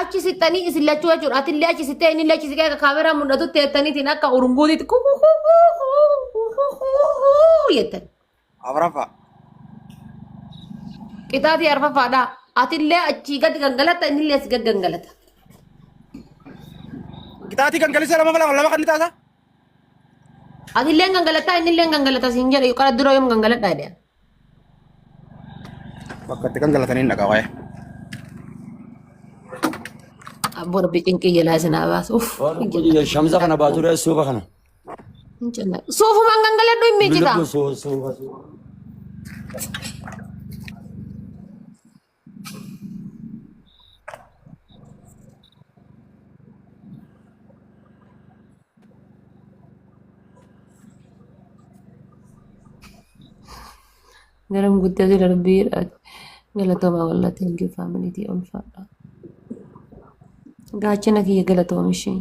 achi sittanii isin lachuu jechuudha. Ati illee achi sittee inni illee achi sittee kaameraa mul'atu teettaniitiin akka urunguutiitti jettan. Afrafa. Qixaatii arfafaadha. Ati illee achi gadi gangalata inni illee as gadi gangalata. Qixaatii gangalisa lama kan taasa. Ati illee gangalata inni illee gangalata siin jedhe qara dura yoom gangaladha jedhe. Bakka itti gangalatanii dhagaa waa'ee. Abboon biqinqii jalaa isin habaas. Shamsa kana baatu dha suufa kana. Suufumaan gangaladhu hin miicita. Garam guddate darbiidha. Galatoomaa walaa thank you family ulfaadha. Gaachana kiyya galatoomishi.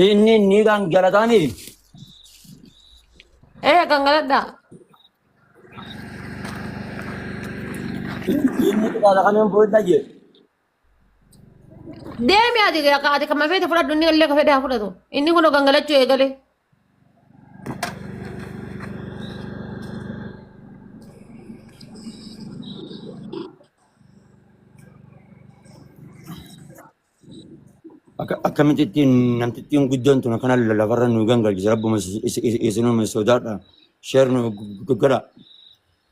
Inni kan galatani. Kan galadha. Inni kan yang buat aja. Deemi ati kama fete fudhadhu inni illee ka fedhe haa fudhatu. Inni kun gangalachuu eegale. Akkamitti namtittiin guddoon tun kana lafarra nu gangalchise rabbuma isinuma sodaadha. Sheer nu godha.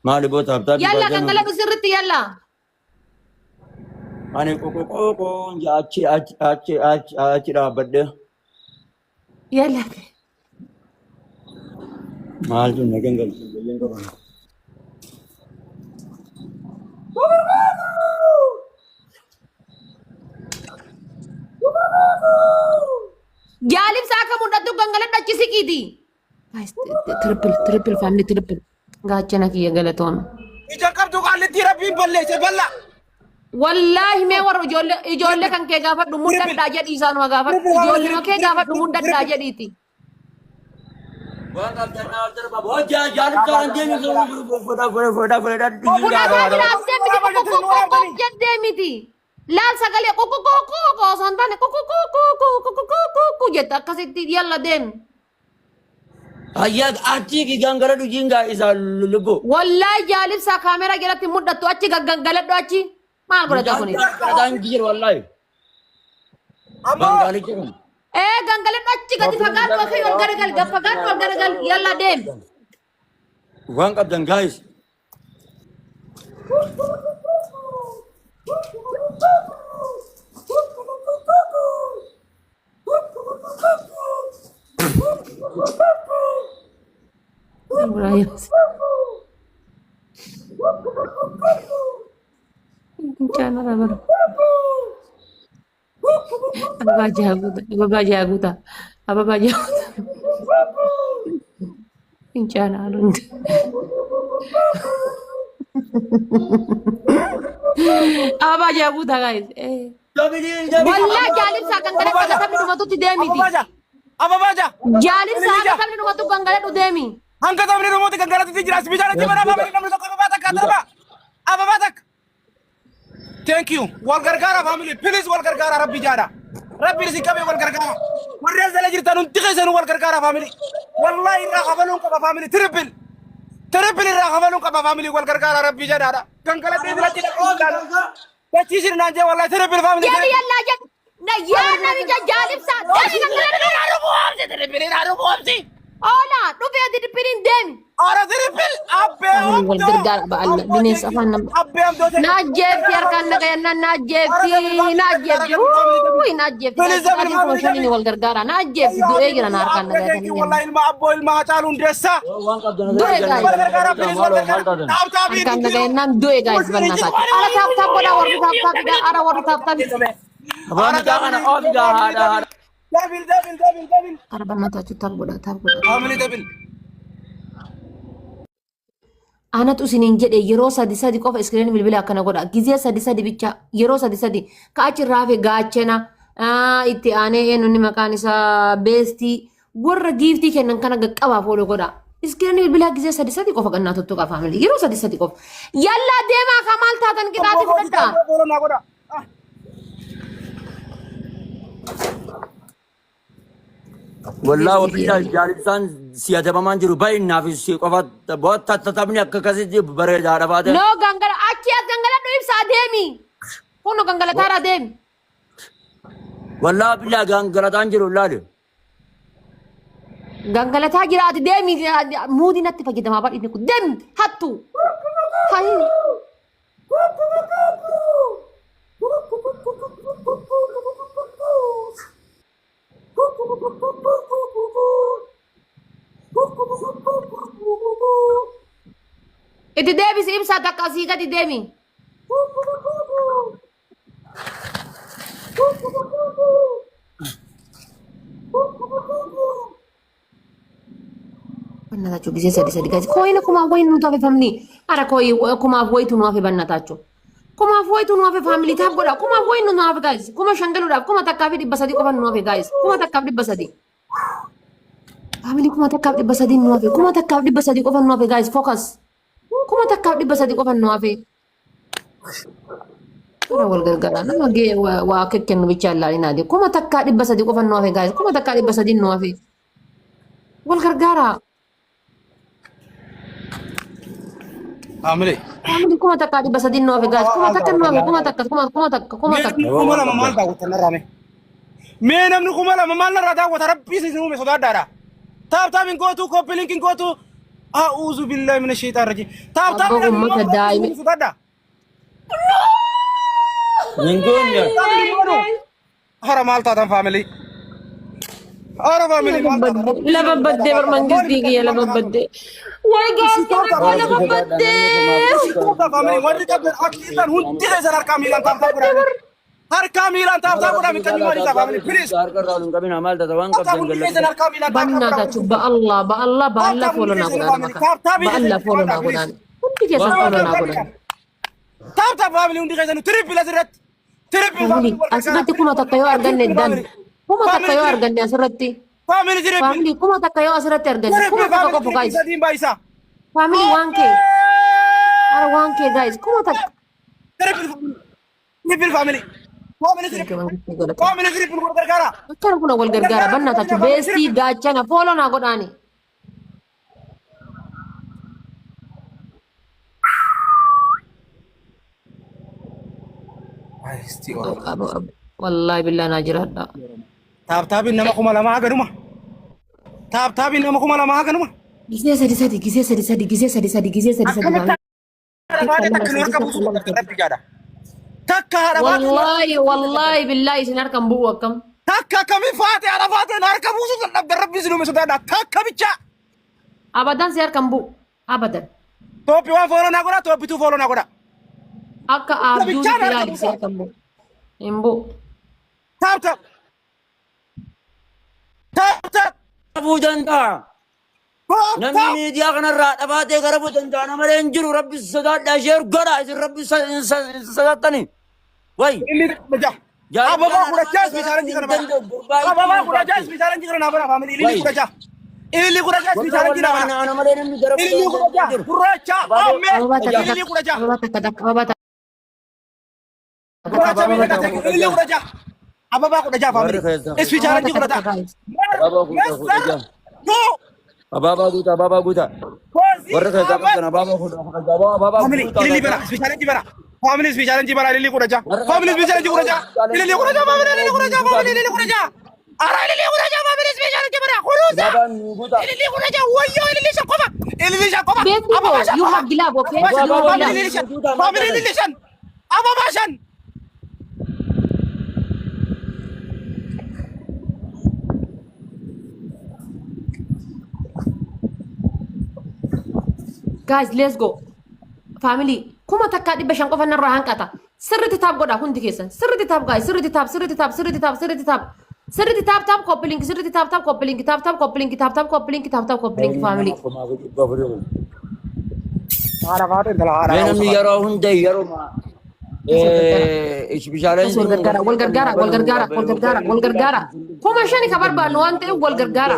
Maali boota habtaa Yalla gangaladhu sirritti yalla. Ani kokokoko achi dhaabbadhe. Yalla. Maal tun na gangalchise biyyan qaban. Jaalib saaka mudhatu gangaladhu achi siqiiti. Triple family triple. Gaachana kiyya galatooma. Ija qabdu qaallitti rabbiin balleesse balla. Wallahi mee warra ijoollee kan kee gaafadhu mudhadhaa jedhii isaanuma gaafadhu. Ijoollee kee gaafadhu mudhadhaa jedhiiti. Waan qabdanaa darba booja jaalib kan deemu Fuudhaa jettee miti. Laal sagalee kokokokoko osoo hin taane kokokokoko jette akkasitti yalla deemi. Ayyaad achi gangaladhu jingaa isa lubbu. Wallahi jaalib saa kaameraa jalatti mudhattu achi gangaladhu achi. Maal godhata kuni? Kan jir wallahi. Bangali jiru. Gangaladhu achi gadi fagaatu akhi wal garagal fagaatu wal garagal yalla deemi. Waan qabdan guys. Apa jaguta. Incana arund. Apa jaguta guys? Wallah jalib sa gangaladhu sabni dhumatutti deemiti. Apa baja? Jalib sa sabni dhumatu gangaladhu deemi. Hanga sabni dhumatu gangaladhu jiraas bijaara jibara family namni tokko baata kaataba. Apa baatak? Thank you. Wal gargaara family. Please wal gargaara rabbi jaara. Rabbi rizqabe wal gargaara. Warri asala jirtan hundi keessan wal gargaara family. Wallahi irraa qabaluun qaba family. Triple irraa qabaluun qaba family wal gargaara rabbi jaara. Gangaladhu irratti dhaqoo. Bachisir nanje wallahi triple family. Yalla jad. Na ya nabi jalib sa. Triple irraa rubuumsi. Ola, dhufe ati dippirin deemi. Ara triple abbe wal gargaara ba'alla bineensa afaan nama. Naajjeefi harkaan naqayanna naajjeefi naajjeefi wal gargaara naajjeefi du'ee jira na harkaan naqayatanii. Wallahi ilma abbo ilma hacaalu hundeessa. Du'ee harkaan naqayannaan du'ee gaayis bannaa taati. Ara taaptaap godhaa warri taaptaapidha. Ara warri taaptaapidha. Abaan taaqana ofiidha haadha. Dabil. Ara bannaa taachuu taap godhaa taap godhaa. Family dabil. Anatu isiniin jedhe yeroo sadi qofa iskiriin bilbila akkana godha. Gizee sadi bicha yeroo sadi ka achirraa fi gaachena itti aanee eenyuun maqaan isaa beestii warra giiftii kennan kana qaqqabaaf oolu godha. Iskirani bilbila gisee sadi qofa qannaa tuttuqa family. Yeroo sadi qofa. Yalla deemaa kamaal taatan qixaati fudhadhaa. والله وبالله جالسان سيادة بمان جرو باين نافس قفات बहुत تتابني أكك كذي جي بري جارا بعده No gangala achi as gangala do ibsa deemi. Kuno gangala tara deemi. والله بالله كان غلطان جرو لالي Gangala taa jiraati deemi muudi natti fayyadamaa baadhi kun deemi hattu. Hayi. Itti deebisi ibsaa takka asii gadi deemi. Bannataachuu gisee sadi gaasi. Kooyina kumaaf wayi nu tafe famni. Ara kooyi kumaaf wayitu nu hafe bannataachuu. Kumaaf wayitu nu hafe famili taaf godha. Kumaaf wayi nu hafe gaasi. Kuma shangaluudhaaf kuma takkaa fi 300 qofa nu hafe gaasi. Kuma takkaaf 300. Famili kuma takkaaf 300 nu hafe. Kuma takkaaf 300 qofa nu hafe gaasi. Focus. Kuma takkaaf 300 qofa nu hafe. Ora wal gargaara nama gee waa kennu bicha ilaalina de. Kuma takkaa 300 qofa nu hafe gaasi. Kuma takkaa 300 nu hafe. Wal gargaara. Family. Famili kuma takkaa 300 nu hafe gaasi. Kuma takka nu hafe. Kuma takka. Kuma takka. Kuma lama maal daawwatan narraame. Mee namni kuma lama maal narraa daawwata rabbii isin uume sodaadhaadha. Taaptaabiin gootu koppiliinkiin gootu a'uuzu billahi mina shaytaan rajiim. Taaptaabiin Abbaa uummata daa'ime. sodaadha. نقول Hara maal taatan family. Hara family maal taatan. Lama baddee barmangistii kiyya lama baddee. Wayi gaasi nama lama baddee. Family warri qabdan akkiisan hundi keessan harkaa miilaan taaptaa godhaa. Harkaa miilaan taaptaa godhaa mikan himaaniisa family please. قبل عمال تتوان Taaptaa قبل hundi keessan harkaa miilaan Bannataachuu ba'allaa fooloo naa godhaan maqaa. Ba'allaa fooloo naa godhaan. Hundi keessan fooloo naa godhaan. Taaptaa family hundi keessan trippil asirratti. Trippil Famili asirratti kuma takka yoo arganne dan. Kuma takka yoo arganne asirratti. Family trippil. Famili kuma takka yoo asirratti arganne. Kuma takka qofa guys. Sadiin baay'isaa. Famili 1K. Ara 1K guys. Kuma takka. Trippil family. Family trippil. Family trippil wal gargaara. Akkana kuna wal gargaara bannataachuu beestii gaachana fooloo naa godhaani. Wallahi billah naa jiraadha. Taaptaabiin nama kuma lamaa haganuma. Taaptaabiin nama kuma lamaa haganuma. Gisee sadi. Takka haadha baate. Wallahi billahi isin harkan bu'u akkam. Takka kami faate haadha baateen harka buusu kan dhabde rabbi isin uume sodaadha. Takka bicha. Abadan si harkan bu'u. Abadan. Tooppi waan fooloo naa godha. Tooppituu fooloo naa godha. Akka abduu ilaali si harkan bu'u. Hin bu'u. Taaptaap. أبو جندا نمي ميديا كنا رات أبادة كربو جندا نمر إنجلو ربي الصداد داشير غدا إذا ربي الصداد تاني واي Inni baja. Ababa kuda jas bisaran jikana bana. Ababa kuda jas bisaran jikana na bana family. Ili kuda ja. Ili kuda jas bisaran jikana bana. أنا نمر إنجلو كربو Ili kuda ja. Kuracha. Amen. Ili kuda ja. Kuracha mina kata. Ili kuda ja. Ababa kuda ja family. Es bisaran jikana ta. No. Ababa guta warra kaya kana baba kuda Family. Ili bara. Bisaran jibara. Family bisaran jibara. Ili kuda ja. Family bisaran jikana ja. Ili kuda ja. Family ili kuda ja. Family ili kuda ja. Ara ili kuda ja. Family bisaran jibara. Kurusa. Ili kuda ja. Wayo ili shakoma. Ili shakoma. Basically, you have glove, okay? You have glove. Family relation. Ababa shan. Guys, let's go. Family, kuma takka dhibba shan qofa narraa hanqata. Sirriitti taap godha hundi keessan. Sirriitti taap guys, sirriitti taap. Sirriitti taap koppilink, sirriitti taap koppilink, taap koppilink family. Hara baate dala hara. Saya namni yeroo hunda yeroo ma ishbishaaleen Wal gargaara. Kuma shani ka barbaannu waan ta'eef wal gargaara.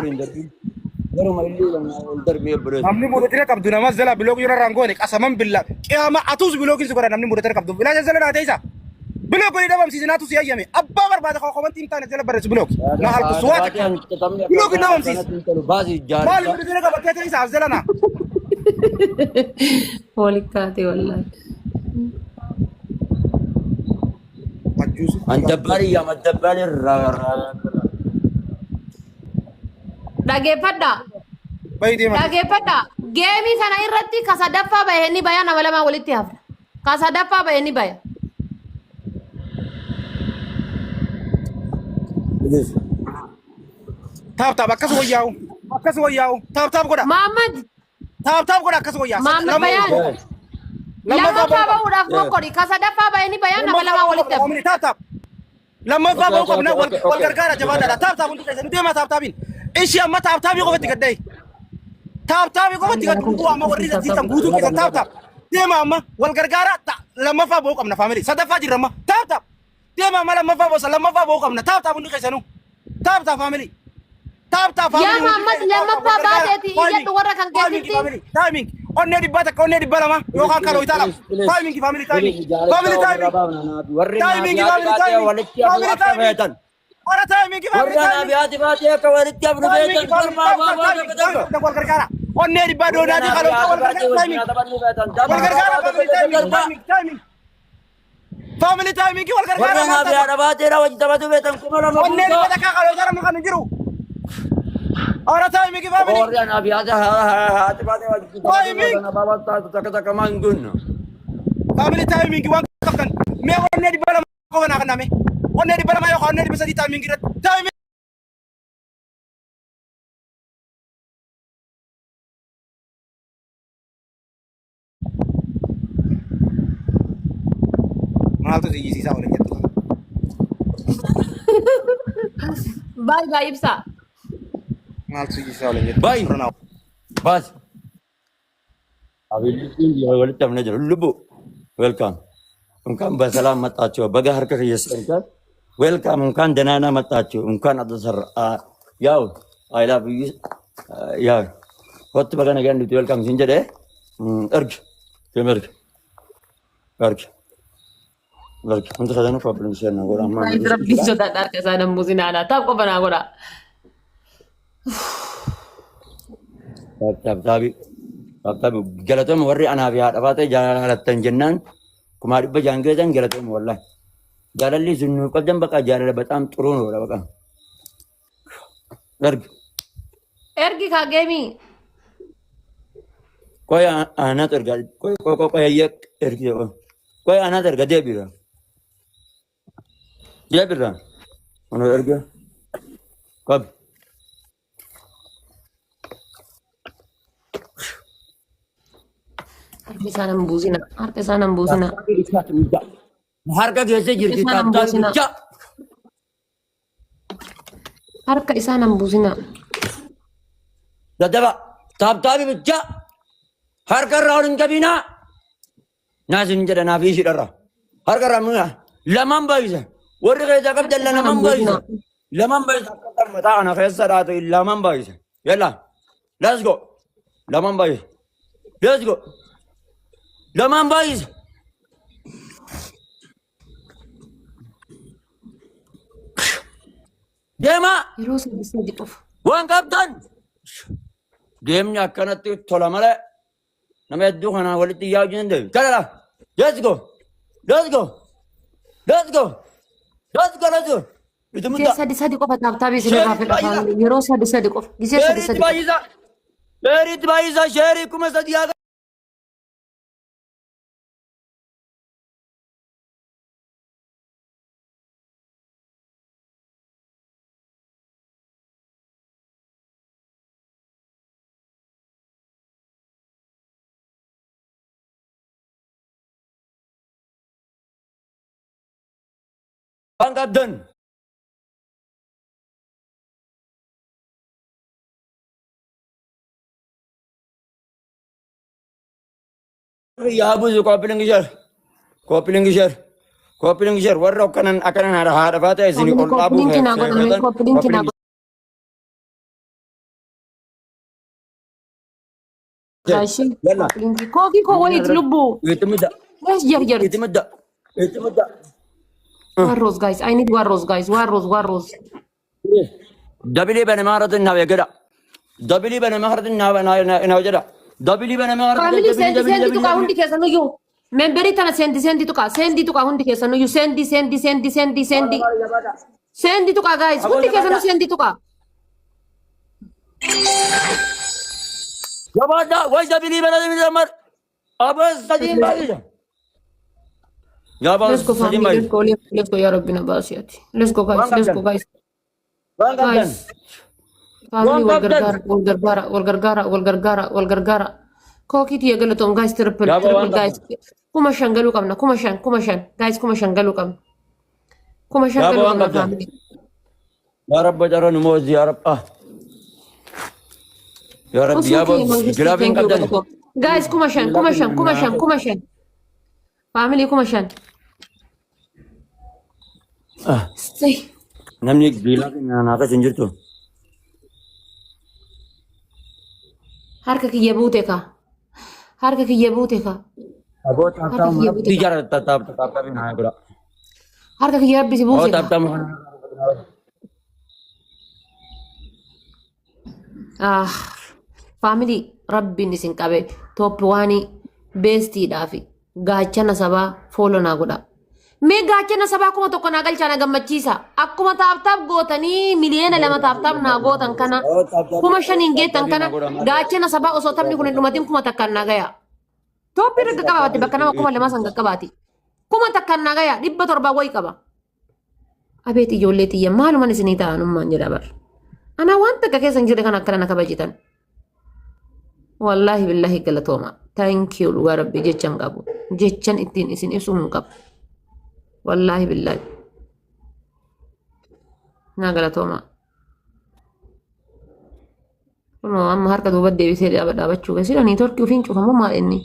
Garuu maillee lama ol darbee birees. namni mudatee qabdu nama zala biloog yura rangoone qasaman billa qiyama atus biloogin su godha namni mudatee qabdu bilaa zala naa teessa biloog ni dabam siisinaatu si ayyame abbaa barbaada koo komanti imtaane zala barreessu biloog na halku suwaata biloog ni dabam siis Baasii maal jaarsa. mudatee qabatee teessa zala naa Walikaate wallahi. ajjuusu Andabbari yaa maddabbari irraa. Dhageeffadhaa. bayi deema Dhageeffadhaa. Geemii kana irratti ka sadaffaa bahe ni baya nama lamaa walitti hafna. Ka sadaffaa bahe ni baya. taap taap akkas wayyaa'u taap taap godha Muhammad. taap godha akkas wayyaa Muhammad bayaan. Lammaffaa bahuudhaaf mokkori. Ka sadaffaa bahe ni baya nama lamaa walitti hafna. taap taap lammaffaa bahuu qabna wal gargaara jabaadhaadha taap taap hundi keessan deema taap taapiin ishii amma taap taapii qofatti gaddee taap taapii qofatti gaddu amma warri jajjiitan guutuu keessan taap taap deema amma wal gargaara lammaffaa bahuu qabna faamilii sadaffaa jirra amma taap taap deema amma lammaffaa bahuu qabna taap taap hundi keessanuu taap taap faamilii taap taap Yaa Muhammad lammaffaa baateeti iyyadhu warra kan keessatti. taayiming onnee dhibbaa takka onnee dhibba lama yookaan kaloo itaa lama taayiming faamilii taayiming faamilii taayiming Warri Timing, naabiyaati baatee walitti hafu akka feetan. ora taayiming Warri naabiyaati baatee akka walitti hafu feetan. Kormaa baabaa tokko tokko. wal gargaara onnee dhibbaa doonaatii kaloo wal gargaara taayiming wal gargaara faamilii taayiming wal Warri gargaara naabiyaadha baatee wajji taphatu feetan kuma lama onnee dhibba takka kaloo gara muka nu jiru ora taayiming faamilii Warri naabiyaati haati baatee wajji taphatu takka takka maangunna. faamilii taayiming waan qabdan mee onnee dhibba lama qofa naa kenname onnee dhibba lama yookaan onnee dhibba sadii taayiming irratti taayiming maaltu siyyisiisaa waliin jettu Baay baay ibsaa. maaltu siyyisiisaa waliin jettu Bayi. Baas. Abilitiin walitti hafnee jiru. Lubbu. Welcome. Unkaan basalaan maxxaachuu. Baga harka keessan kan. Welcome. Unkaan danaanaa maxxaachuu. Unkaan adda sarraa. Yaa'u. I love you. Yaa'u. Wattu baga nagaan nuti welcome siin jedhee. Ergi. Deem ergi. Ergi. Ergi. Wanta sadanuu problem isheen naa godha. Ammaan. Rabbii sodaadha harka isaa nambuusin aanaa. Taap qofa naa godha. Tabi galatooma warri anaaf yaa dhabaatee jaalattan jennaan kumaa dhibba jaangeetan galatooma wallahi. Jaalalli sun nu qabdan baqa jaalala bataam xuruun ola baqa. Dargi. Ergi kaa geemii. Koy anat erga koy yak ergi koy anat erga debira. Debira. Ono erga. Kab. Harka isaa nambuusina. Harka isaa nambuusina. Harka keessa jirti taattaa bicha. Harka isaa nambuusina. Dadaba taattaa bicha. Harka irraa ol hin qabinaa. Naasin jedha naaf ishii dharra. Harka irraa muna lamaan baay'isa. Warri keessaa qabdan lamaan baay'isa. Lamaan baay'isa. Akka mataa ana keessa dhaatu lamaan baay'isa. Yalla. Let's go. Lamaan baay'isa. Let's go. Lamaan baay'isa. Deemaa. Yeroo sadii sadii qofa. Waan qabdan. Deemni akkanatti tola malee. Nama hedduu kanaan walitti yaa'u danda'u. Kadhadha. Let's go. Let's go. Let's go. Let's go. Let's go. Gisee sadii sadii qofa taaptaabii isinirraa fedha. Yeroo sadii sadii qofa. Gisee sadii Sheeriitti sadii qofa. baay'isa. Sheeriitti baay'isa. Sheerii kuma sadii haa waan qabdan. Yaa buusu kooppilingi shar. Kooppilingi shar. Kooppilingi shar. Warra akkanan haadha baata isin ol dhaabuu Koppiliinki naa godhame. Koppiliinki naa godhame. ماشي يلا كوكي كويت لبو يتمدى ليش جرجرت يتمدى يتمدى واروز جايز اي نيد واروز جايز واروز دبلي بنا مهرة النهاية كده دبلي بنا مهرة النهاية كده دبلي بنا مهرة family sendi tuka hundi kesanu yu memberi tana sendi tuka hundi kesanu yu sendi tuka guys hundi kesanu sendi tuka يا بادا وين دبلي بنا مهرة أبغى سدين باقي يا بادا let's go سدين family باقي let's go ya rabbina basiyati let's go guys وين كابتن guys family والغرغارة كوكي تي يغلطون guys triple يا بابا guys kuma shangalu kamna kuma shan guys kuma shangalu kam kuma يا shangalu بابا kamna كابتن family يا رب جرى نموذج يا رب يا رب يا Usuki بابا جرابين thank you كابتن Gato. Guys, kumashan. Family, kumashan. Stay. نمني بيلا أنا هذا سنجرتو Harka kiyya buute ka. أبو تاب Harka تاب kiyya buute ka. بيجار تاب بين هاي كلا Harka kiyya rabbi si أو buuse تاب ka. تاب Ah, family, rabbi ni sin qabe. Top wani bestii dhaafi. Gaachana sabaa follow naa godha. Mee gaachana sabaa kuma tokko naa galchaa gammachiisa. Akkuma taaptaap gootanii miliyoona lama taaptaap naa gootan kana. أو تاب Kuma shaniin geettan kana تاب gaachana sabaa osoo taphni kun hin dhumatin kuma takkaan naa gaya. Tooppiin irra qabaate bakka nama kuma lamaa san qaqqabaati. Kuma takkaan naa gaya 700 wayi qaba. Abeet ijoollee tiyya maalumaan isinii ta'anummaan jedha bar. Anaa waan takka keessa hin jirre kan akkana na kabajitan. Wallaahi billaahi galatooma. Thank you dhugaa rabbi jechan qabu. Jechan ittiin isin ibsuu hin qabu. Wallaahi billaahi. Naa galatooma. Kunoo amma harka duuba deebisee dhaabachuu keessi dhanii torkii ofiin cufamu maal inni.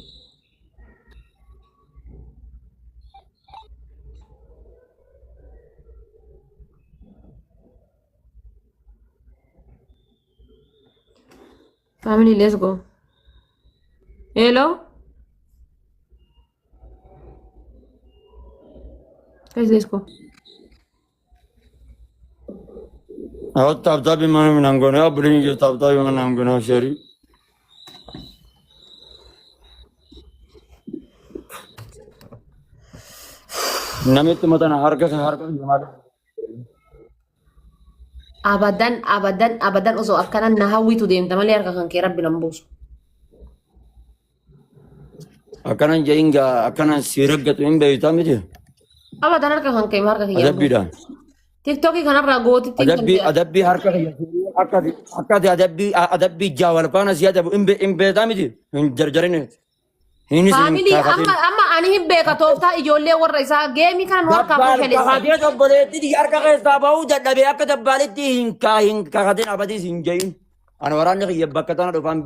Family, let's go. Hello? Guys, let's go. أو تاب تاب ما من أنغنا أبرين تاب تاب من أنغنا شري نمت متنا هركة جمال Abadan osoo akkanan na hawwitu deemta malee harka kan kee rabbi nan buusu. أكنا جاينجا أكنا سيرقة إن بيتامي Abadan harka kan kee harka kiyya أدبي buusu. ده TikTokii kanarraa gootitti kan أدبي هركة أدبي جوال بانا زيادة إن بيتامي إن جرجرين هني Family, amma ani hin beeka tooftaa ijoollee warra isaa geemii kana nu harkaa fashaleessa. Kakadee tokkoleetti harka keessaa bahuu dadhabee akka dabbaaletti hin kakadeen abadiis hin jahin. Ana waraanni kiyya bakka tana dhufaan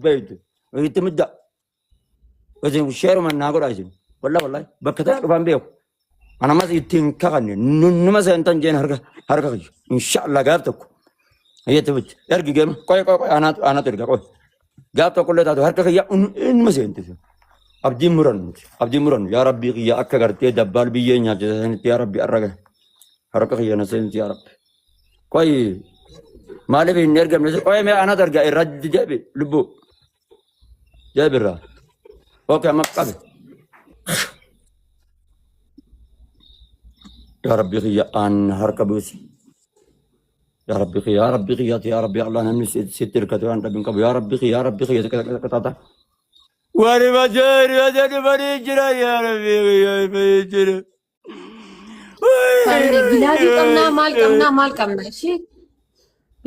beeytu. Itti midda. Isin sheeruma naa godhaa isin. Wallahi bakka tana dhufaan beeku. Ana mas ittiin kakanne numa seentan jeen harka kiyya. Inshaallah gaaf tokko. Ayyatti bitti. Ergi geema qoy anaatu erga qoy. Gaaf tokkollee taatu harka kiyya numa seentise. abdii muran yaa rabbii kiyya akka gartee dabbaal biyyee nyaachisanitti yaa rabbi arraga harka kiyya na seenti yaa rabbi qoy maaliif hin ergamne qoy mee anat arga irra jebi lubbu jebirra oke amma qabe yaa rabbii kiyya an harka buusi yaa rabbii kiyya yaa rabbi allah namni sitti hirkatu waan dhabin qabu yaa rabbii kiyya qatata وانا ما جاري هذا ما يجرى يا ربي ما يجرى Family, gilaadii maal qabnaa ishee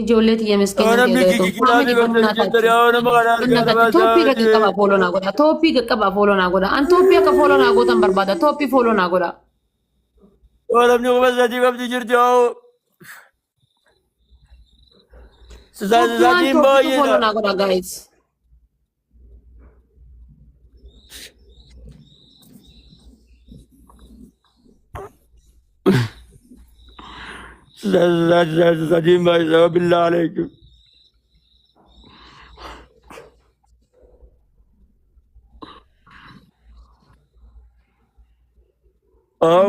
ijoollee tiyya miskiina ta'e family banna tooppii qaqqabaa fooloo naa godha an tooppii akka fooloo naa gootan barbaada tooppii fooloo naa godha. ولم يغمز ذاتي قبل جرجاو Tooppii fooloo naa godha guys. سدين باي بالله عليكم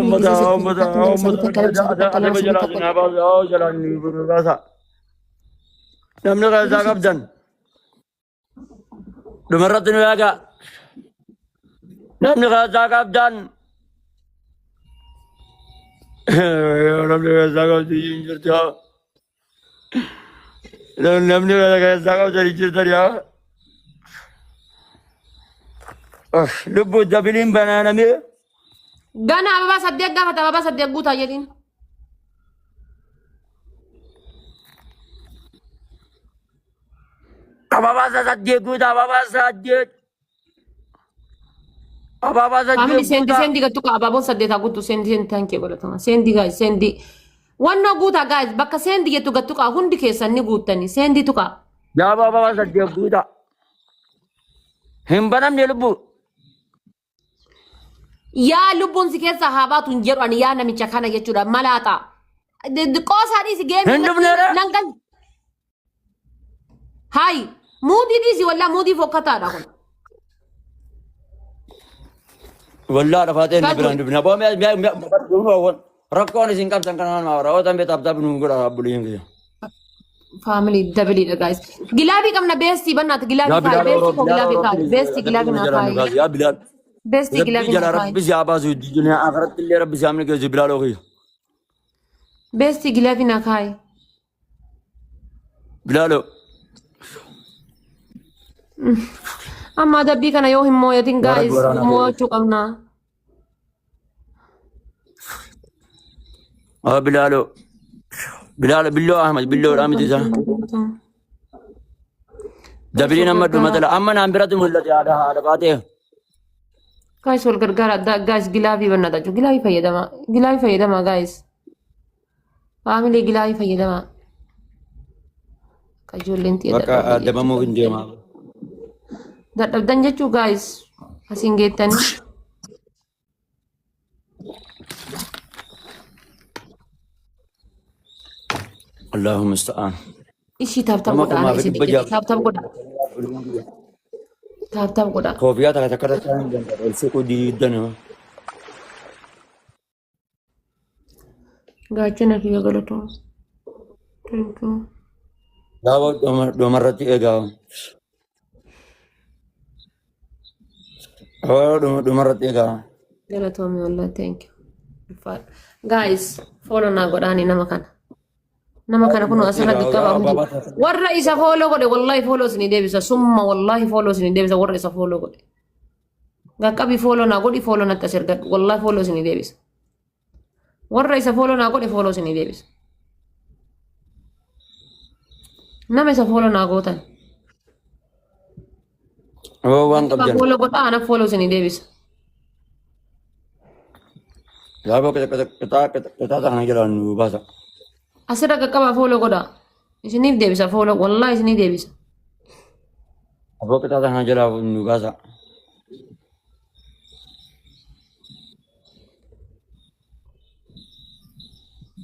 mata, Beeksisa mata, takka labsa ada takka berjalan labsa apa? Jalan ni berasa. Namni kaya kabdan. Dumarat ni aga. Namni kaya kabdan. Namni kaya kabdan jirta. Namni kaya kabdan jirta ya. Lubbu dabilin banana mi. Gana ababa saddeq gaafata ababa saddeq guutaa jedhin. Ababa saddeq guuta, ababa saddeq. Ababa Family saddeq sendi guuta. sendi gattu ka ababoon saddeetaa guutu sendi sendi tankee godhatama. Sendi guys sendi. Wannoo guutaa guys bakka sendi jettu gattu ka hundi keessan ni guuttani sendi tuqa. Ya ababa saddeq guuta. Hin banamne lubbu. Yaa lubbuun si keessa haa baatu hin jedhu ani yaa namicha kana jechuudha malaata. Qoosaadhiis geemii Hin dhufneera. nangan. Hayi muudii dhiisi wallaa muudii fokkataadha kun. Wallah dafatee ni Kan bilaan dubna. Boo mi'a rakkoon isin qabdan kanaan maawara. Oo tan beetaaf taphnu godha buliin kiyya. Family dabiliidha guys. Gilaabii qabna beestii bannaati gilaabii kaayi beestii koo gilaabii kaayi beestii gilaabii naa kaayi Ya Bilal. beestii Rabbi gilaabii jala naa kaayi rabbi si abaasu dunia akhiratti illee rabbi si amni geessu Bilal okiyya. beestii gilaabii naa kaayi. Bilalo. Amma adabbii kana yoo hin mooyatin guys waraana moo'achuu qabna. Ah Bilalo. Bilal Billo Ahmad Billo Ahmad isa. Dabiliin amma dhumatala amma naan biratti mul'ate haadha baatee. Guys wal gargaara guys gilaabii bannata jechuudha gilaabii fayyadama guys. Family gilaabii fayyadama. Akka ijoolleen ta'e Bakka dabamuu hin deemaa. dadhabdan jechuu guys asiin geettanii. Allahumma musta'an. Ishii taaptaap Nama godha kumaa ana fi isin dhibba ja'a. taaptaap godha taaptaap godha. Koofiyaa takka takka irratti hin danda'u. Ol siquu diidda nama. Gaachana kiyya galatoo. Thank you. Gaafa dhumarratti eegaa. Dhumarratti eegaa. Galatoomi wallah thank you. Guys follow naa godhaani nama kana. Nama kana kun asirratti qaba hundi. Warra isa follow godhe wallahi follow isinii deebisa summa wallahi follow isinii deebisa warra isa follow godhe. Gaqqabi follow naa godhi follow natti as ergadhu wallahi follow isinii deebisa. Warra isa follow naa godhe follow isinii deebisa. Nama isa follow naa gootan. Waan qabdan. Follow godhaa ana follow isinii deebisa. Gaafa qitaa kana jalaan nu baasa. Asirra qaqqabaa follow godhaa. Isiniif deebisa follow wallahi isinii deebisa. Gaafa qitaa kana jalaa nu baasa.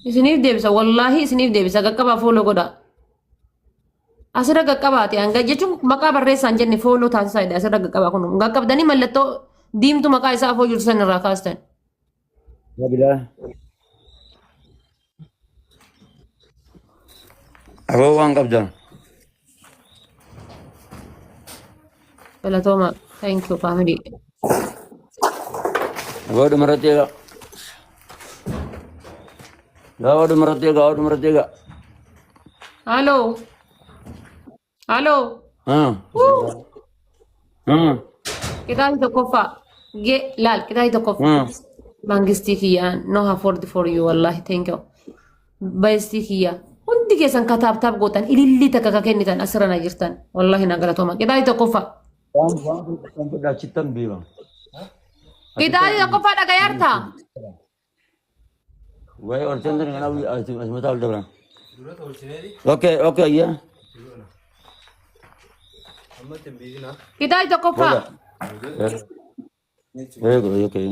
Isiniif deebisa wallahi isiniif deebisa qaqqabaa follow godhaa. Asirra qaqqabaate hanga jechuun maqaa barreessaan jenne follow taasisaa jedhe asirra qaqqabaa kun qaqqabdanii mallattoo diimtuu maqaa isaa afoo jirtu san irraa kaastan. Ya Bilal. Aboo waan qabdan. Galatooma thank you family. Aboo dhumarratti eegaa. Gaafa dhumarratti eegaa. Gaafa dhumarratti eegaa. Hello. Hello. Kitaabni tokkoffaa laal kitaabni tokkoffaa. Mangistii kiyyaan no afford for you wallahi thank you. Baayistii kiyyaa hundi keessan kataabtaaf gootan ilillii takka ka kennitan asirra na jirtan wallahi na galatooma. Kitaabni tokkoffaa. Waan godhachittan beekaa. Kitaabni tokkoffaa dhagayaartaa. Waa'ee olchaan sana kana asimataa ol dabran. Okay, ayyaa. Kitaabni tokkoffaa. Okay.